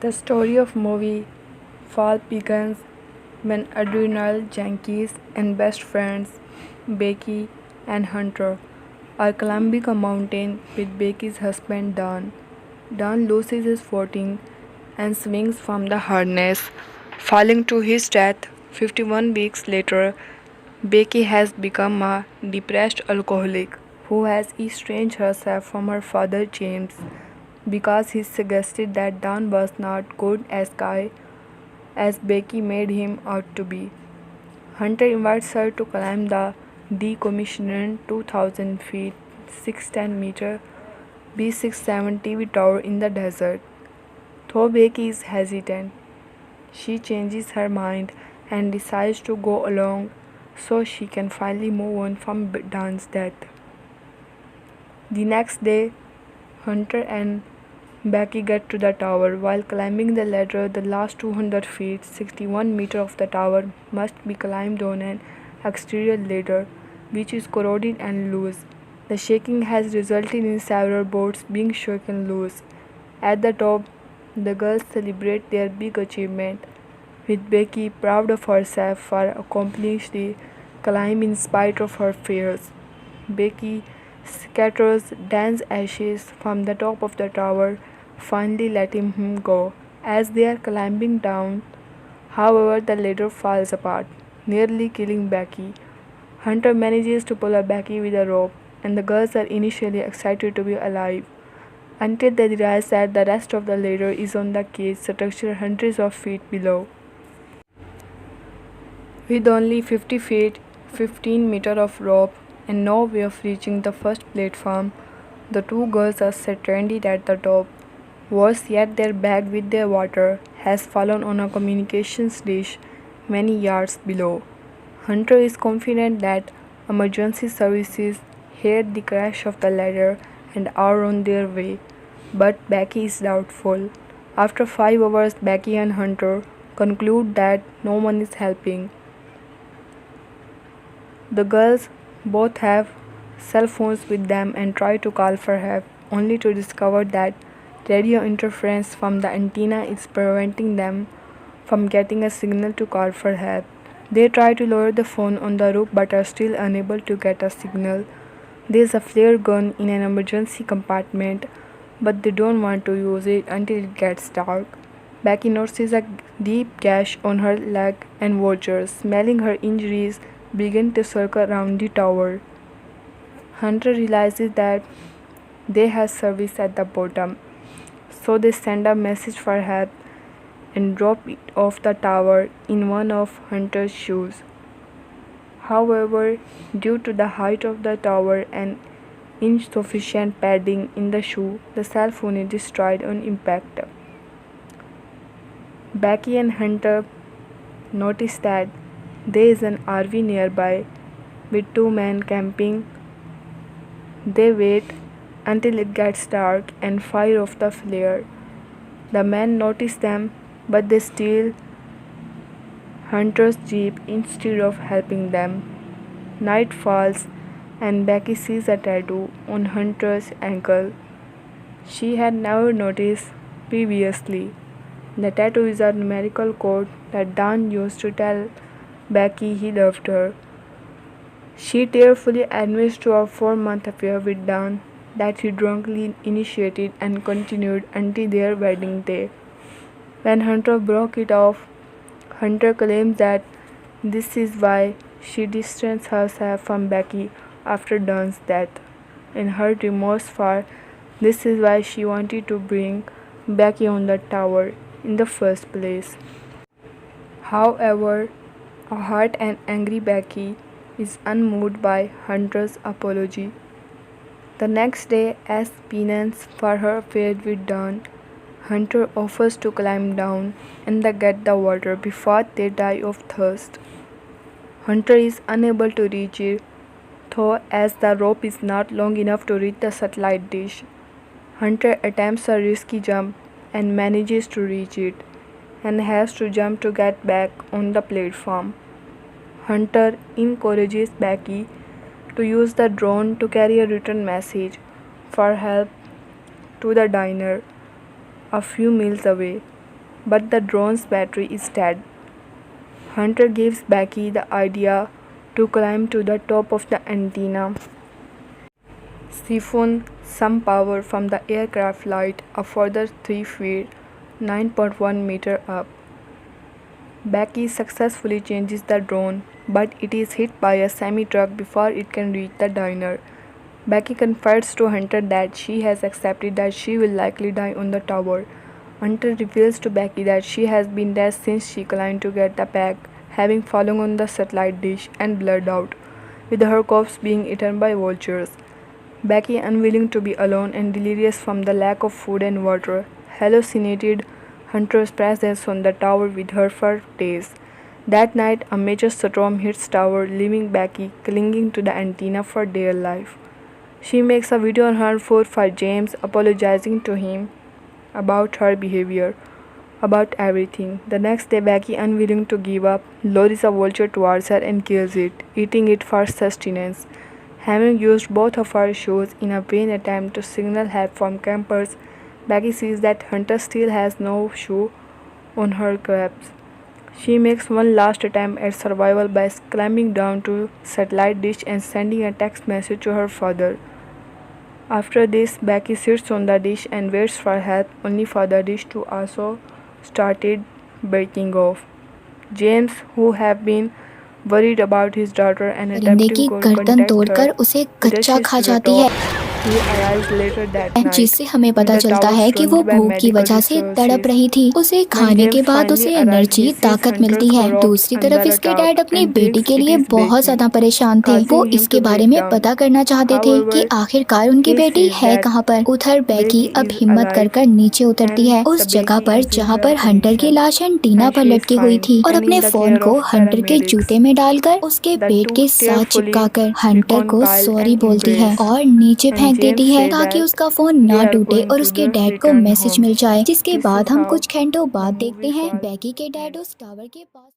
The story of movie Fall begins when adrenal junkies and best friends Becky and Hunter are climbing a mountain with Becky's husband Don. Don loses his footing and swings from the harness, falling to his death. 51 weeks later, Becky has become a depressed alcoholic who has estranged herself from her father James because he suggested that Don was not good as guy as Becky made him out to be. Hunter invites her to climb the decommissioned 2000 feet 610-meter B670 tower in the desert. Though Becky is hesitant, she changes her mind and decides to go along so she can finally move on from Don's death. The next day, Hunter and Becky get to the tower. While climbing the ladder, the last 200 feet, 61 meters of the tower must be climbed on an exterior ladder, which is corroded and loose. The shaking has resulted in several boards being shaken loose. At the top, the girls celebrate their big achievement, with Becky proud of herself for accomplishing the climb in spite of her fears. Becky scatters Dan's ashes from the top of the tower, finally letting him go. As they are climbing down, however, the ladder falls apart, nearly killing Becky. Hunter manages to pull up Becky with a rope, and the girls are initially excited to be alive, until they realize that the rest of the ladder is on the cage structure hundreds of feet below. With only 50 feet, 15 meters of rope, and no way of reaching the first platform, the two girls are stranded at the top. Worse yet, their bag with their water has fallen on a communications dish many yards below. Hunter is confident that emergency services heard the crash of the ladder and are on their way, but Becky is doubtful. After 5 hours, Becky and Hunter conclude that no one is helping. The girls both have cell phones with them and try to call for help, only to discover that radio interference from the antenna is preventing them from getting a signal to call for help. They try to lower the phone on the roof but are still unable to get a signal. There is a flare gun in an emergency compartment, but they don't want to use it until it gets dark. Becky notices a deep gash on her leg and vultures, smelling her injuries, begin to circle around the tower. Hunter realizes that they have service at the bottom, so they send a message for help and drop it off the tower in one of Hunter's shoes. However, due to the height of the tower and insufficient padding in the shoe, the cell phone is destroyed on impact. Becky and Hunter notice that there is an RV nearby with two men camping. They wait until it gets dark and fire off the flare. The men notice them, but they steal Hunter's jeep instead of helping them. Night falls and Becky sees a tattoo on Hunter's ankle she had never noticed previously. The tattoo is a numerical code that Don used to tell Becky he loved her. She tearfully admits to a 4-month affair with Don that he drunkenly initiated and continued until their wedding day. When Hunter broke it off, Hunter claims that this is why she distanced herself from Becky after Don's death. In her remorse for this is why she wanted to bring Becky on the tower in the first place. However, a hurt and angry Becky is unmoved by Hunter's apology. The next day, as penance for her affair with Don, Hunter offers to climb down and get the water before they die of thirst. Hunter is unable to reach it, though, as the rope is not long enough to reach the satellite dish. Hunter attempts a risky jump and manages to reach it, and has to jump to get back on the platform. Hunter encourages Becky to use the drone to carry a written message for help to the diner a few miles away. but the drone's battery is dead. Hunter gives Becky the idea to climb to the top of the antenna, siphon some power from the aircraft light a further 3 feet, 9.1 meter up. Becky successfully changes the drone, but it is hit by a semi-truck before it can reach the diner. Becky confides to Hunter that she has accepted that she will likely die on the tower. Hunter reveals to Becky that she has been dead since she climbed to get the pack, having fallen on the satellite dish and blurred out, with her corpse being eaten by vultures. Becky, unwilling to be alone and delirious from the lack of food and water, hallucinated Hunter's presence on the tower with her for days. That night, a major storm hits tower, leaving Becky clinging to the antenna for dear life. She makes a video on her phone for James, apologizing to him about her behavior, about everything. The next day, Becky, unwilling to give up, lures a vulture towards her and kills it, eating it for sustenance. Having used both of her shoes in a vain attempt to signal help from campers, Becky sees that Hunter still has no shoe on her calves. She makes one last attempt at survival by climbing down to satellite dish and sending a text message to her father. After this, Becky sits on the dish and waits for help, only for the dish to also started breaking off. James, who have been worried about his daughter and परिंदे की attempting to गर्दन contact तोड़कर her, उसे कच्चा rushes खा to the जाती top. है, He arrives later that night, जिससे हमें with पता the चलता tower है कि वो surrounded by भूख की medical वजह से तड़प resources. रही थी। उसे When खाने James के बाद finally उसे arrives, एनर्जी, he sees ताकत Hunter मिलती है। corrupt दूसरी तरफ under a इसके tub डैड अपनी and बेटी thinks के it लिए is बहुत Becky, ज्यादा परेशान थे। वो causing him इसके to बारे break में down. पता करना चाहते थे कि However, आखिरकार उनकी he बेटी sees है that कहाँ पर। उधर बेकी Becky अब is हिम्मत कर alive कर नीचे उतरती है, and उस the जगह Becky पर is in जहाँ the पर हंटर की position लाश एंटीना and पर she is लटकी हुई fine थी, और and in अपने the फोन care को of हंटर के paramedics. जूते में डालकर उसके The पेट two के साथ tearfully चिपकाकर हंटर को reconcile सॉरी and बोलती है embrace, और नीचे and फेंक James देती है say ताकि that उसका फोन they ना are टूटे going और to उसके the डैड को return मैसेज home. मिल जाए। जिसके This is बाद हम how कुछ घंटों the बाद देखते movie हैं was बेकी के डैड made. उस टावर के पास